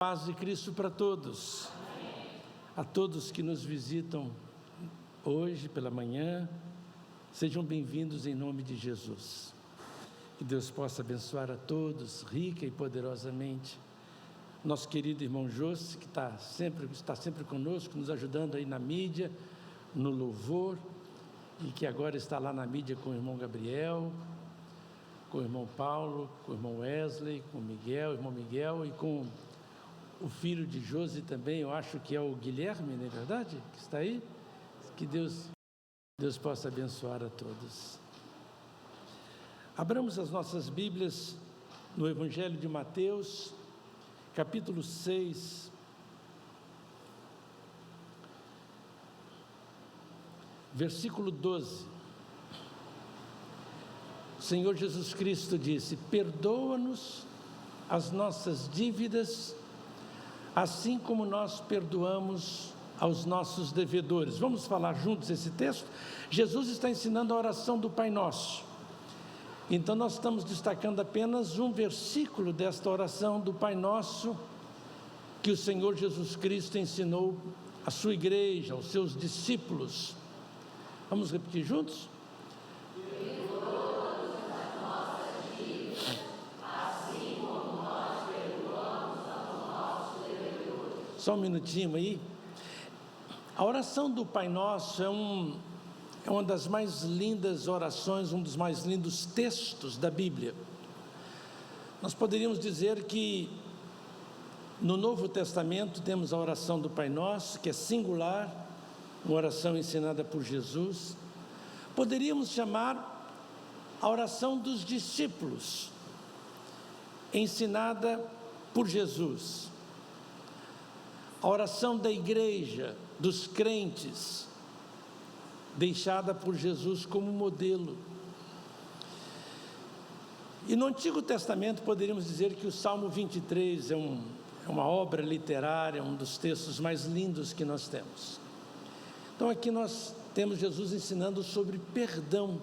Paz de Cristo para todos. Amém. A todos que nos visitam hoje pela manhã, sejam bem-vindos em nome de Jesus. Que Deus possa abençoar a todos, rica e poderosamente. Nosso querido irmão José, que está sempre conosco, nos ajudando aí na mídia, no louvor, e que agora está lá na mídia com o irmão Gabriel, com o irmão Paulo, com o irmão Wesley, com o irmão Miguel e com o filho de José também, eu acho que é o Guilherme, não é verdade? Que está aí. Que Deus possa abençoar a todos. Abramos as nossas Bíblias no Evangelho de Mateus, capítulo 6, versículo 12. O Senhor Jesus Cristo disse: perdoa-nos as nossas dívidas, assim como nós perdoamos aos nossos devedores. Vamos falar juntos esse texto? Jesus está ensinando a oração do Pai Nosso. Então nós estamos destacando apenas um versículo desta oração do Pai Nosso, que o Senhor Jesus Cristo ensinou à sua igreja, aos seus discípulos. Vamos repetir juntos? Só um minutinho aí. A oração do Pai Nosso é uma das mais lindas orações, um dos mais lindos textos da Bíblia. Nós poderíamos dizer que no Novo Testamento temos a oração do Pai Nosso, que é singular, uma oração ensinada por Jesus. Poderíamos chamar a oração dos discípulos, ensinada por Jesus. A oração da igreja, dos crentes, deixada por Jesus como modelo. E no Antigo Testamento poderíamos dizer que o Salmo 23 é uma obra literária, um dos textos mais lindos que nós temos. Então aqui nós temos Jesus ensinando sobre perdão.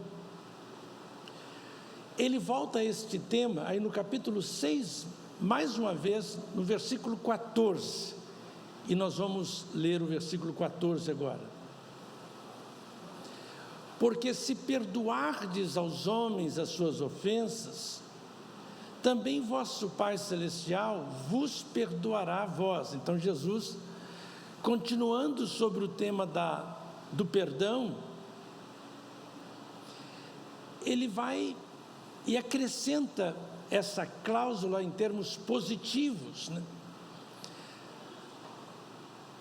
Ele volta a este tema aí no capítulo 6, mais uma vez, no versículo 14. E nós vamos ler o versículo 14 agora. Porque se perdoardes aos homens as suas ofensas, também vosso Pai Celestial vos perdoará a vós. Então Jesus, continuando sobre o tema do perdão, ele vai e acrescenta essa cláusula em termos positivos, né?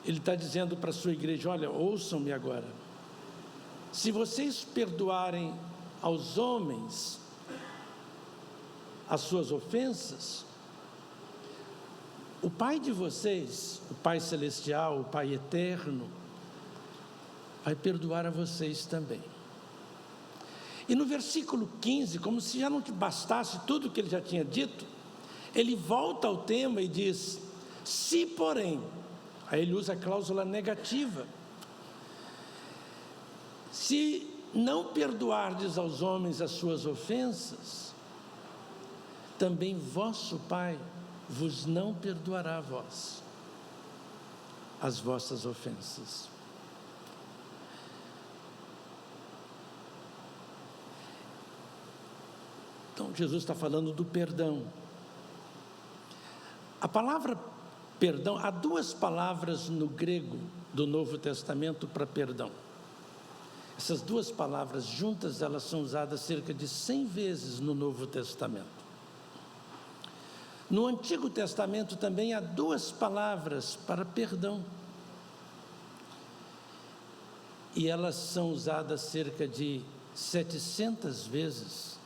Ele está dizendo para a sua igreja: olha, ouçam-me agora. Se vocês perdoarem aos homens as suas ofensas, o Pai de vocês, o Pai Celestial, o Pai Eterno, vai perdoar a vocês também. E no versículo 15, como se já não te bastasse tudo o que ele já tinha dito, ele volta ao tema e diz: se porém... Aí ele usa a cláusula negativa. Se não perdoardes aos homens as suas ofensas, também vosso Pai vos não perdoará a vós as vossas ofensas. Então Jesus está falando do perdão. A palavra perdão, há duas palavras no grego do Novo Testamento para perdão. Essas duas palavras juntas, elas são usadas cerca de 100 vezes no Novo Testamento. No Antigo Testamento também há duas palavras para perdão. E elas são usadas cerca de 700 vezes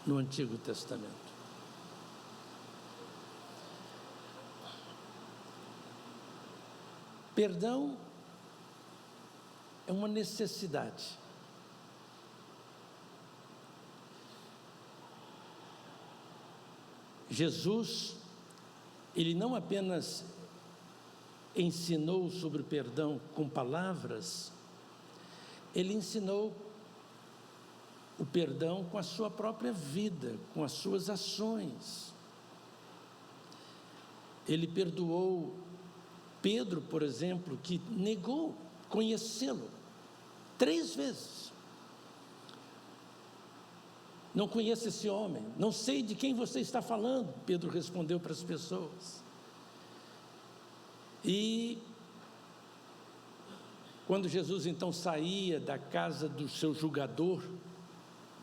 no Antigo Testamento. Perdão é uma necessidade. Jesus, ele não apenas ensinou sobre o perdão com palavras, ele ensinou o perdão com a sua própria vida, com as suas ações. ele perdoou Pedro, por exemplo, que negou conhecê-lo 3 vezes. Não conheço esse homem, não sei de quem você está falando, Pedro respondeu para as pessoas. E quando Jesus então saía da casa do seu julgador,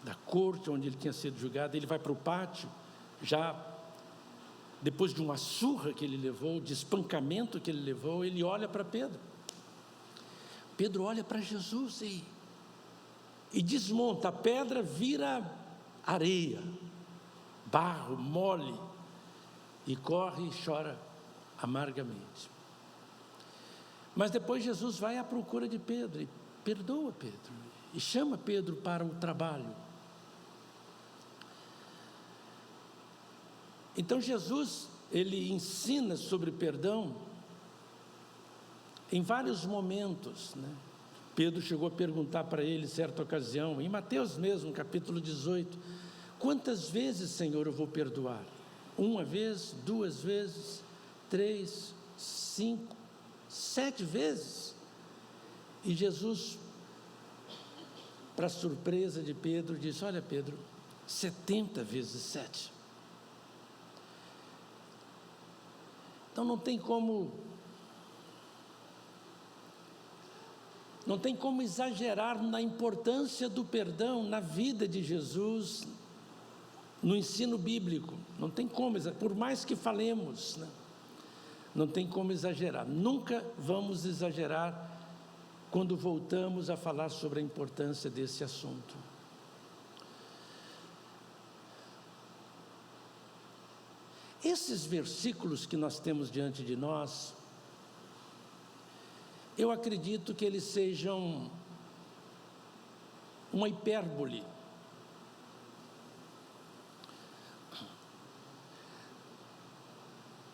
da corte onde ele tinha sido julgado, ele vai para o pátio, já depois de uma surra que ele levou, de espancamento que ele levou, ele olha para Pedro. Pedro olha para Jesus e desmonta a pedra, vira areia, barro, mole, e corre e chora amargamente. Mas depois Jesus vai à procura de Pedro e perdoa Pedro e chama Pedro para o trabalho. Então Jesus, ele ensina sobre perdão em vários momentos, né? Pedro chegou a perguntar para ele, certa ocasião, em Mateus mesmo, capítulo 18, quantas vezes, Senhor, eu vou perdoar? 1 vez, 2 vezes, 3, 5, 7 vezes? E Jesus, para surpresa de Pedro, disse, olha Pedro, 70 vezes 7. Então não tem como exagerar na importância do perdão na vida de Jesus, no ensino bíblico. Não tem como, por mais que falemos, né? Não tem como exagerar. Nunca vamos exagerar quando voltamos a falar sobre a importância desse assunto. Esses versículos que nós temos diante de nós, eu acredito que eles sejam uma hipérbole.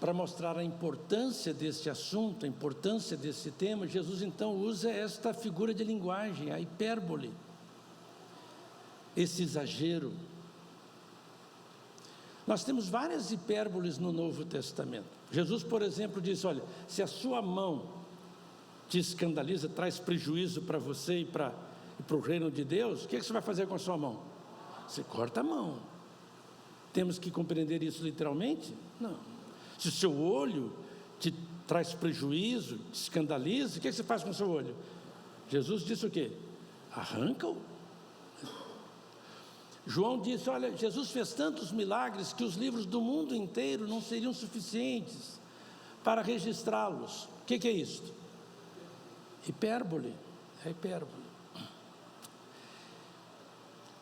Para mostrar a importância desse assunto, a importância desse tema, Jesus então usa esta figura de linguagem, a hipérbole, esse exagero. Nós temos várias hipérboles no Novo Testamento. Jesus, por exemplo, disse, olha, se a sua mão te escandaliza, traz prejuízo para você e para o reino de Deus, o que você vai fazer com a sua mão? Você corta a mão. Temos que compreender isso literalmente? Não. Se o seu olho te traz prejuízo, te escandaliza, o que você faz com o seu olho? Jesus disse o quê? Arranca-o. João disse, olha, Jesus fez tantos milagres que os livros do mundo inteiro não seriam suficientes para registrá-los. O que é isso? Hipérbole, é hipérbole.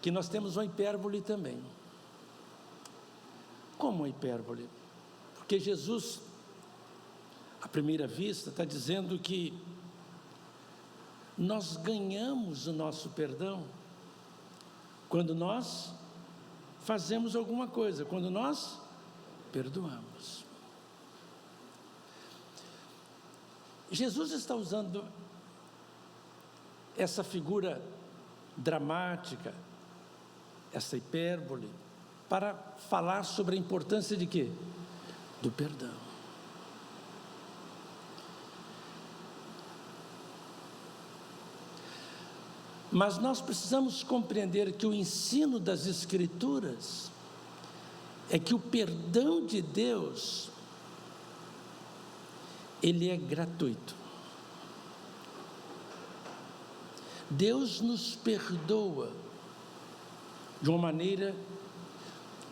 Que nós temos uma hipérbole também. Como uma hipérbole? Porque Jesus, à primeira vista, está dizendo que nós ganhamos o nosso perdão quando nós fazemos alguma coisa, quando nós perdoamos. Jesus está usando essa figura dramática, essa hipérbole, para falar sobre a importância de quê? Do perdão. Mas nós precisamos compreender que o ensino das Escrituras é que o perdão de Deus, ele é gratuito. Deus nos perdoa de uma maneira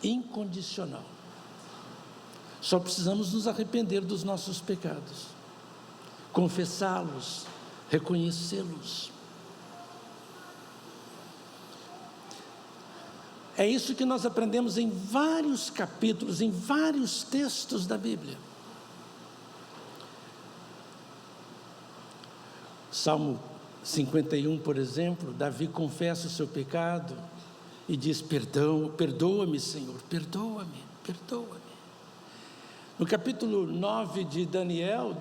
incondicional. Só precisamos nos arrepender dos nossos pecados, confessá-los, reconhecê-los. É isso que nós aprendemos em vários capítulos, em vários textos da Bíblia. Salmo 51, por exemplo, Davi confessa o seu pecado e diz, perdoa-me, Senhor, perdoa-me, perdoa-me. No capítulo 9 de Daniel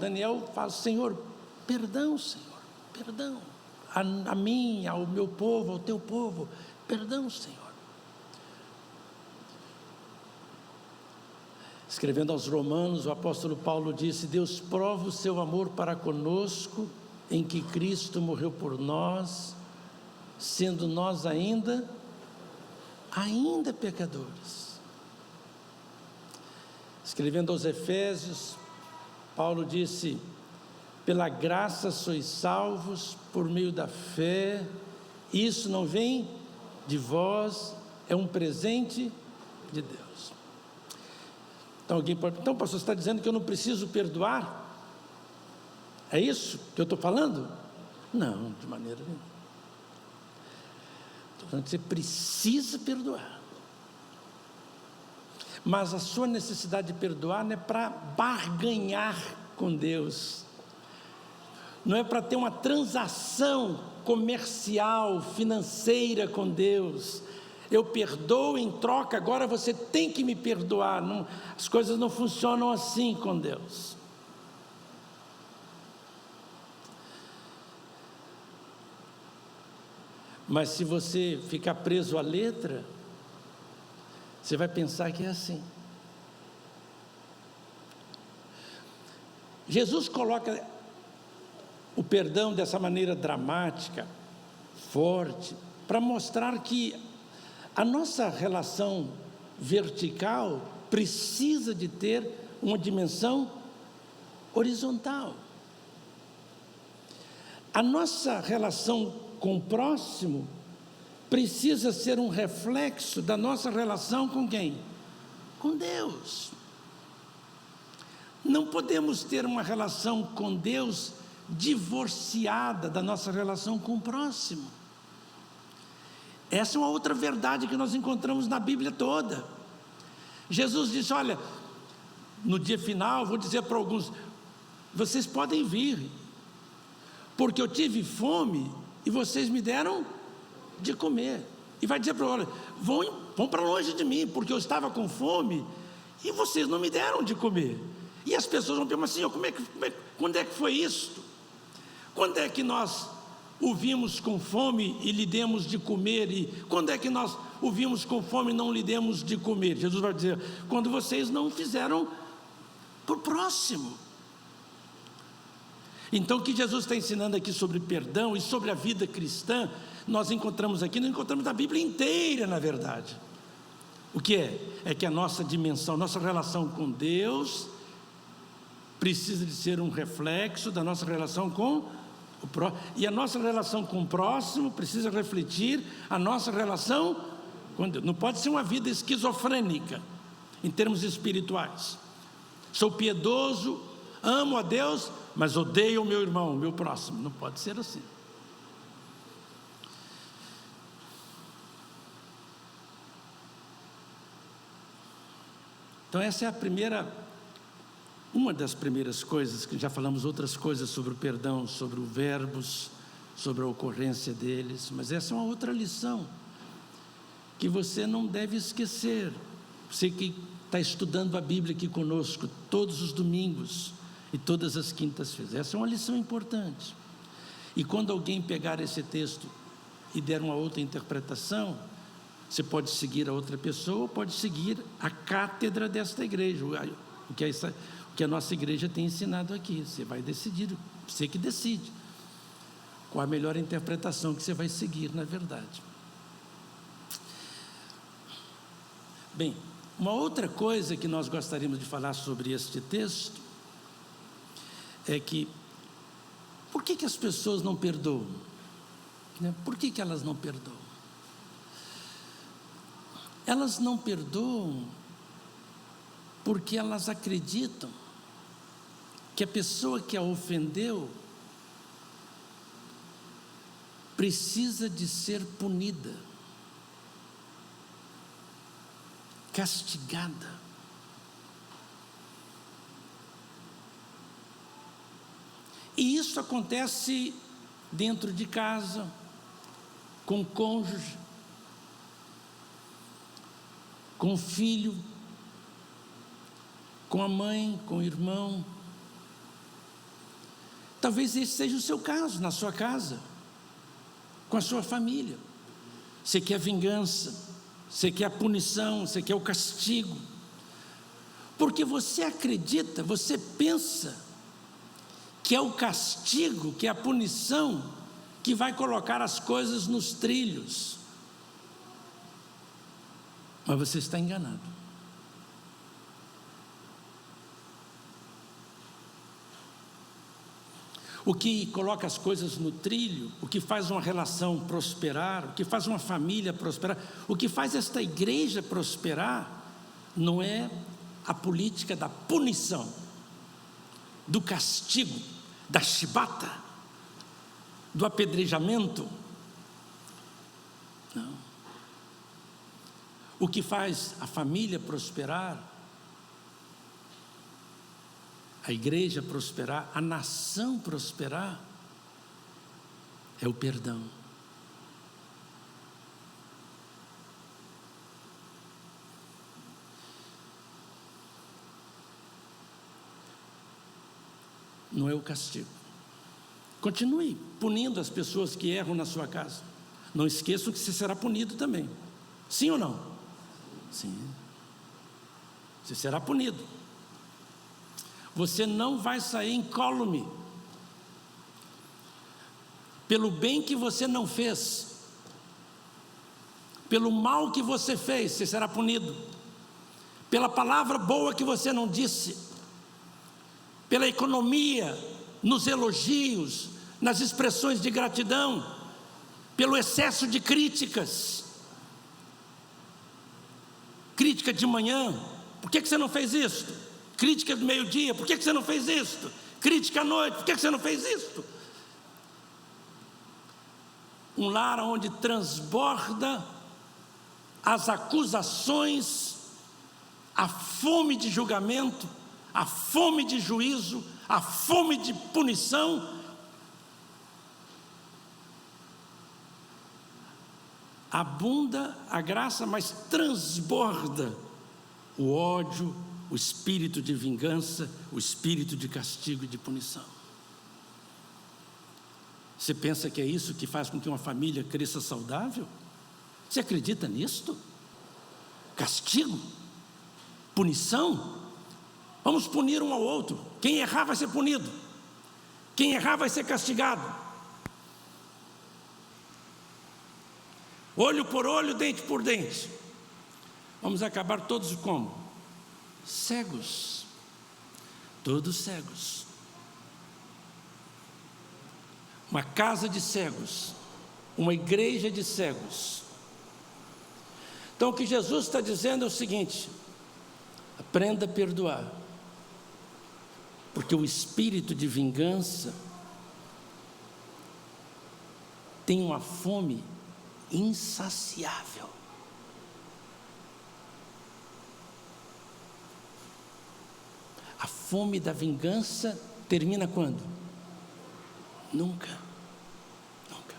fala, Senhor, perdão, a mim, ao meu povo, ao teu povo, perdão, Senhor. Escrevendo aos Romanos, o apóstolo Paulo disse: Deus prova o seu amor para conosco, em que Cristo morreu por nós, sendo nós ainda pecadores. Escrevendo aos Efésios, Paulo disse: pela graça sois salvos por meio da fé, isso não vem de vós, é um presente de Deus. Então alguém pode, então pastor, você está dizendo que eu não preciso perdoar? É isso que eu estou falando? Não, de maneira nenhuma. Estou falando que você precisa perdoar. Mas a sua necessidade de perdoar não é para barganhar com Deus, não é para ter uma transação comercial, financeira com Deus. Eu perdoo em troca, agora você tem que me perdoar. Não, as coisas não funcionam assim com Deus. Mas se você ficar preso à letra, você vai pensar que é assim. Jesus coloca o perdão dessa maneira dramática, forte, para mostrar que a nossa relação vertical precisa de ter uma dimensão horizontal. A nossa relação com o próximo precisa ser um reflexo da nossa relação com quem? Com Deus. Não podemos ter uma relação com Deus divorciada da nossa relação com o próximo. Essa é uma outra verdade que nós encontramos na Bíblia toda. Jesus disse: olha, no dia final, vou dizer para alguns: vocês podem vir, porque eu tive fome e vocês me deram de comer. E vai dizer para eles: olha, vão para longe de mim, porque eu estava com fome e vocês não me deram de comer. E as pessoas vão perguntar assim: quando é que foi isso? Quando é que nós o vimos com fome e lhe demos de comer? E quando é que nós o vimos com fome e não lhe demos de comer? Jesus vai dizer: quando vocês não fizeram por próximo. Então o que Jesus está ensinando aqui sobre perdão e sobre a vida cristã, nós encontramos aqui, nós encontramos na Bíblia inteira, na verdade. O que é? É que a nossa dimensão, nossa relação com Deus precisa de ser um reflexo da nossa relação com o próximo, e a nossa relação com o próximo precisa refletir a nossa relação com Deus. Não pode ser uma vida esquizofrênica em termos espirituais. Sou piedoso, amo a Deus, mas odeio o meu irmão, o meu próximo. Não pode ser assim. Então essa é uma das primeiras coisas, que já falamos outras coisas sobre o perdão, sobre os verbos, sobre a ocorrência deles, mas essa é uma outra lição que você não deve esquecer. Você que está estudando a Bíblia aqui conosco todos os domingos e todas as quintas-feiras, essa é uma lição importante. E quando alguém pegar esse texto e der uma outra interpretação, você pode seguir a outra pessoa, ou pode seguir a cátedra desta igreja, o que a nossa igreja tem ensinado aqui. Você vai decidir, você que decide qual a melhor interpretação que você vai seguir, na verdade. Bem, uma outra coisa que nós gostaríamos de falar sobre este texto é que, por que as pessoas não perdoam? Por que elas não perdoam? Elas não perdoam porque elas acreditam que a pessoa que a ofendeu precisa de ser punida, castigada. E isso acontece dentro de casa, com o cônjuge, com o filho, com a mãe, com o irmão. Talvez esse seja o seu caso, na sua casa, com a sua família. Você quer vingança, você quer a punição, você quer o castigo. Porque você acredita, você pensa que é o castigo, que é a punição que vai colocar as coisas nos trilhos. Mas você está enganado. O que coloca as coisas no trilho, o que faz uma relação prosperar, o que faz uma família prosperar, o que faz esta igreja prosperar, não é a política da punição, do castigo, da chibata, do apedrejamento. Não. O que faz a família prosperar, a igreja prosperar, a nação prosperar, é o perdão. Não é o castigo. Continue punindo as pessoas que erram na sua casa. Não esqueça que você será punido também. Sim ou não? Sim. Você será punido. Você não vai sair incólume pelo bem que você não fez, pelo mal que você fez, você será punido. Pela palavra boa que você não disse, pela economia, nos elogios, nas expressões de gratidão, pelo excesso de críticas. Crítica de manhã, por que você não fez isso? Crítica do meio-dia, por que você não fez isso? Crítica à noite, por que você não fez isso? Um lar onde transborda as acusações, a fome de julgamento, a fome de juízo, a fome de punição. Abunda a graça, mas transborda o ódio, o espírito de vingança, o espírito de castigo e de punição. Você pensa que é isso que faz com que uma família cresça saudável? Você acredita nisto? Castigo? Punição? Vamos punir um ao outro. Quem errar vai ser punido. Quem errar vai ser castigado. Olho por olho, dente por dente. Vamos acabar todos como? Cegos. Todos cegos. Uma casa de cegos. Uma igreja de cegos. Então o que Jesus está dizendo é o seguinte: aprenda a perdoar. Porque o espírito de vingança tem uma fome insaciável. A fome da vingança termina quando? Nunca. Nunca.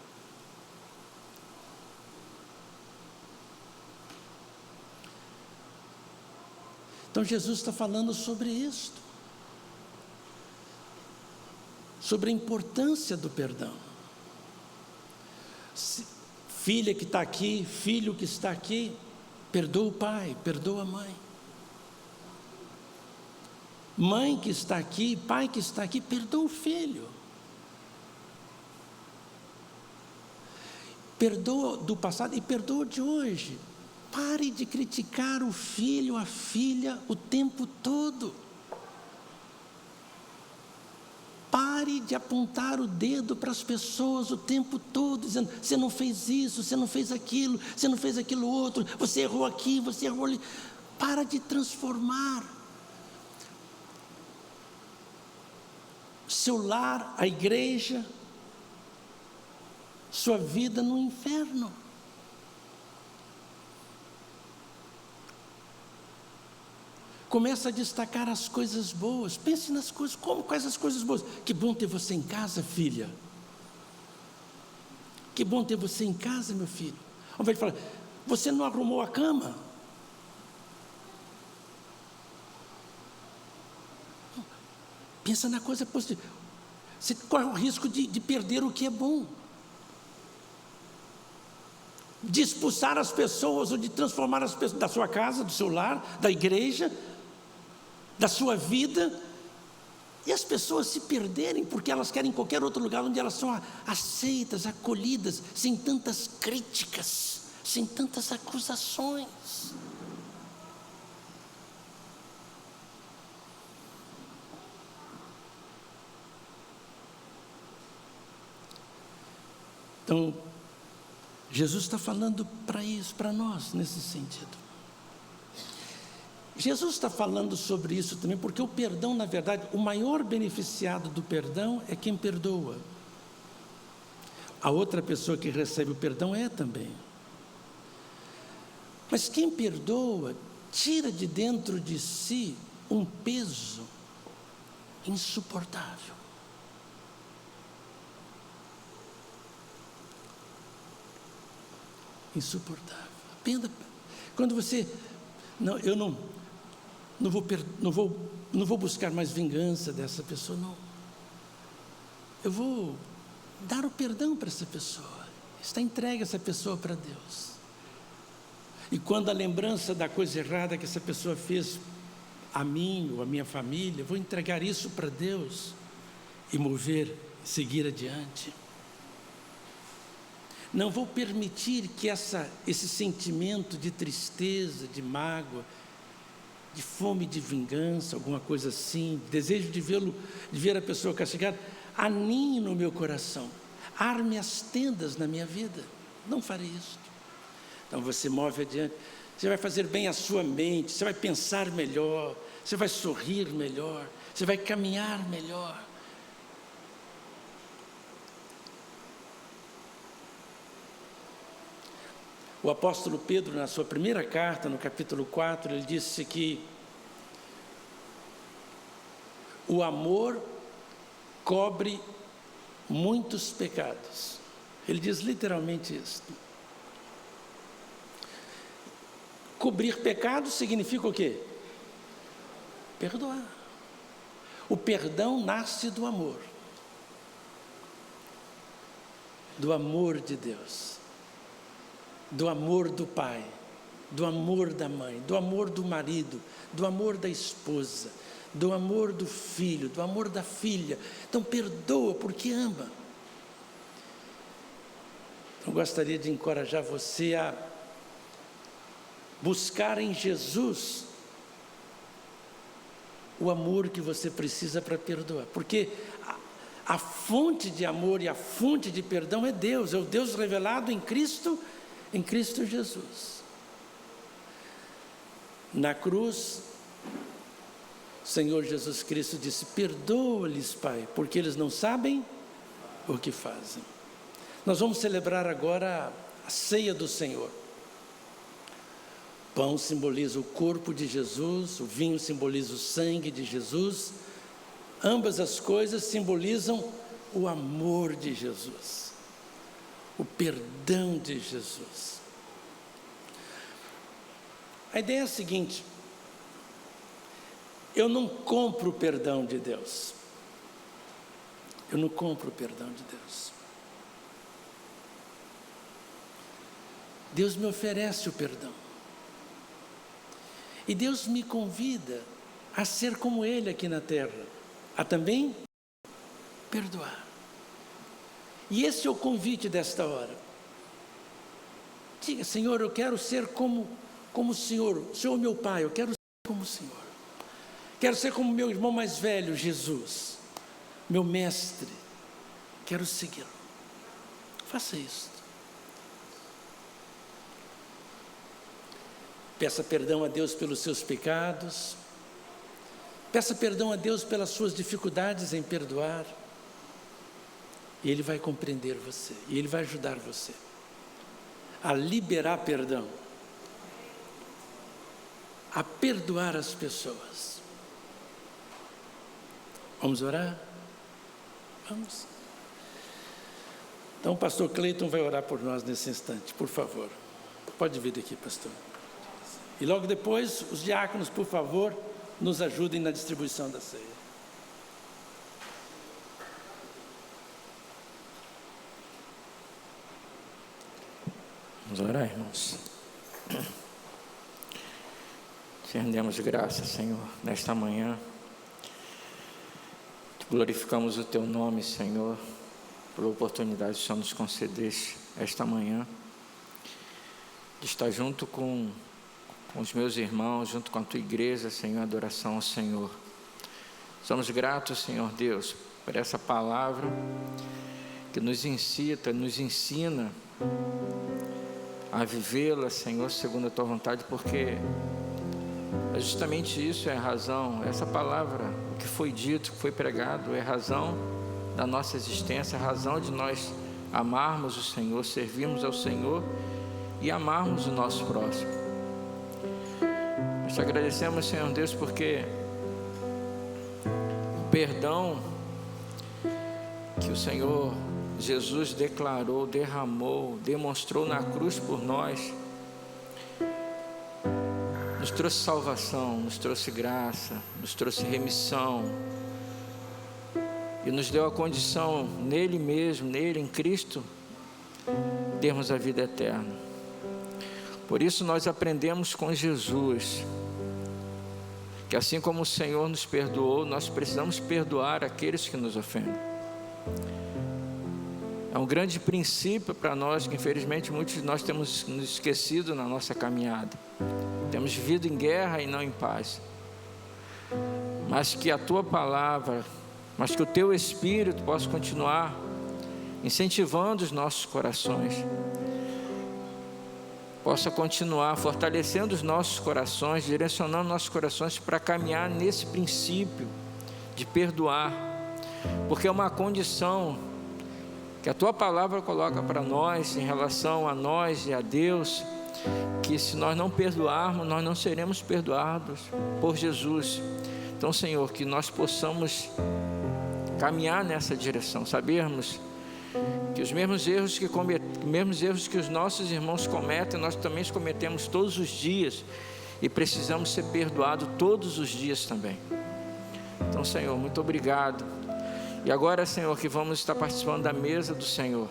Então Jesus está falando sobre isto, sobre a importância do perdão. Filha que está aqui, filho que está aqui, perdoa o pai, perdoa a mãe. Mãe que está aqui, pai que está aqui, perdoa o filho. Perdoa do passado e perdoa de hoje. Pare de criticar o filho, a filha o tempo todo. Pare de apontar o dedo para as pessoas o tempo todo, dizendo: você não fez isso, você não fez aquilo, você não fez aquilo outro, você errou aqui, você errou ali. Para de transformar seu lar, a igreja, sua vida no inferno. Começa a destacar as coisas boas. Pense nas coisas, quais as coisas boas? Que bom ter você em casa, filha. Que bom ter você em casa, meu filho. Ao invés de falar: você não arrumou a cama. Pensa na coisa positiva. Você corre o risco de perder o que é bom, de expulsar as pessoas ou de transformar as pessoas da sua casa, do seu lar, da igreja, da sua vida, e as pessoas se perderem porque elas querem qualquer outro lugar onde elas são aceitas, acolhidas, sem tantas críticas, sem tantas acusações. Então, Jesus está falando para isso, para nós, nesse sentido. Jesus está falando sobre isso também, porque o perdão, na verdade, o maior beneficiado do perdão é quem perdoa. A outra pessoa que recebe o perdão é também. Mas quem perdoa, tira de dentro de si um peso insuportável. Insuportável. Quando você, não, eu não vou buscar mais vingança dessa pessoa, não. Eu vou dar o perdão para essa pessoa. Está entregue essa pessoa para Deus. E quando a lembrança da coisa errada que essa pessoa fez a mim ou a minha família, eu vou entregar isso para Deus e seguir adiante. Não vou permitir que esse sentimento de tristeza, de mágoa, de fome de vingança, alguma coisa assim, desejo de ver a pessoa castigada, aninhe no meu coração, arme as tendas na minha vida. Não farei isso. Então você move adiante, você vai fazer bem a sua mente, você vai pensar melhor, você vai sorrir melhor, você vai caminhar melhor. O apóstolo Pedro, na sua primeira carta, no capítulo 4, ele disse que o amor cobre muitos pecados. Ele diz literalmente isso. Cobrir pecados significa o quê? Perdoar. O perdão nasce do amor. Do amor de Deus. Do amor do pai, do amor da mãe, do amor do marido, do amor da esposa, do amor do filho, do amor da filha. Então perdoa porque ama. Eu gostaria de encorajar você a buscar em Jesus o amor que você precisa para perdoar, porque a fonte de amor e a fonte de perdão é Deus, é o Deus revelado em Cristo Jesus. Na cruz, o Senhor Jesus Cristo disse: perdoa-lhes, Pai, porque eles não sabem o que fazem. Nós vamos celebrar agora a ceia do Senhor. O pão simboliza o corpo de Jesus, o vinho simboliza o sangue de Jesus. Ambas as coisas simbolizam o amor de Jesus, o perdão de Jesus. A ideia é a seguinte: eu não compro o perdão de Deus. Eu não compro o perdão de Deus. Deus me oferece o perdão. E Deus me convida a ser como Ele aqui na terra, a também perdoar. E esse é o convite desta hora. Diga: Senhor, eu quero ser como o Senhor. O Senhor é meu Pai, eu quero ser como o Senhor. Quero ser como meu irmão mais velho, Jesus, meu mestre. Quero segui-lo. Faça isso. Peça perdão a Deus pelos seus pecados. Peça perdão a Deus pelas suas dificuldades em perdoar. E Ele vai compreender você. E Ele vai ajudar você a liberar perdão. A perdoar as pessoas. Vamos orar? Vamos. Então o pastor Cleiton vai orar por nós nesse instante, por favor. Pode vir aqui, pastor. E logo depois, os diáconos, por favor, nos ajudem na distribuição da ceia. Vamos orar, irmãos. Te rendemos graças, Senhor, nesta manhã. Te glorificamos o Teu nome, Senhor, pela oportunidade que o Senhor nos concedeste esta manhã, de estar junto com os meus irmãos, junto com a Tua igreja, Senhor, em adoração ao Senhor. Somos gratos, Senhor Deus, por essa palavra que nos incita, nos ensina a vivê-la, Senhor, segundo a Tua vontade, porque é justamente isso, é a razão, essa palavra, o que foi dito, o que foi pregado, é a razão da nossa existência, a razão de nós amarmos o Senhor, servirmos ao Senhor e amarmos o nosso próximo. Nós te agradecemos, Senhor Deus, porque o perdão que o Senhor Jesus declarou, derramou, demonstrou na cruz por nós, nos trouxe salvação, nos trouxe graça, nos trouxe remissão e nos deu a condição nele mesmo, nele, em Cristo, termos a vida eterna. Por isso nós aprendemos com Jesus que assim como o Senhor nos perdoou, nós precisamos perdoar aqueles que nos ofendem. É um grande princípio para nós, que infelizmente muitos de nós temos nos esquecido na nossa caminhada. Temos vivido em guerra e não em paz. Mas que a Tua palavra, mas que o Teu Espírito possa continuar incentivando os nossos corações, possa continuar fortalecendo os nossos corações, direcionando nossos corações para caminhar nesse princípio de perdoar, porque é uma condição que a Tua palavra coloca para nós, em relação a nós e a Deus, que se nós não perdoarmos, nós não seremos perdoados por Jesus. Então, Senhor, que nós possamos caminhar nessa direção, sabermos que os mesmos erros que os nossos irmãos cometem, nós também os cometemos todos os dias e precisamos ser perdoados todos os dias também. Então, Senhor, muito obrigado. E agora, Senhor, que vamos estar participando da mesa do Senhor,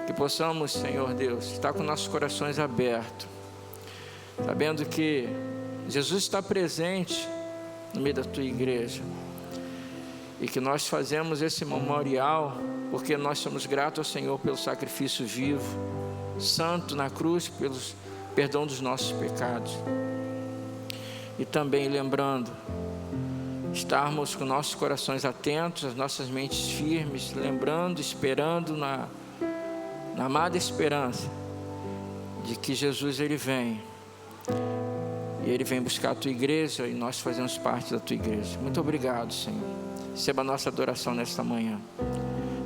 que possamos, Senhor Deus, estar com nossos corações abertos, sabendo que Jesus está presente no meio da Tua igreja, e que nós fazemos esse memorial porque nós somos gratos ao Senhor pelo sacrifício vivo, santo na cruz, pelo perdão dos nossos pecados. E também lembrando, estarmos com nossos corações atentos, as nossas mentes firmes, lembrando, esperando na amada esperança de que Jesus Ele vem, e Ele vem buscar a Tua igreja, e nós fazemos parte da Tua igreja. Muito obrigado, Senhor. Receba a nossa adoração nesta manhã.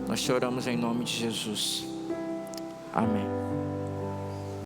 Nós te oramos em nome de Jesus. Amém.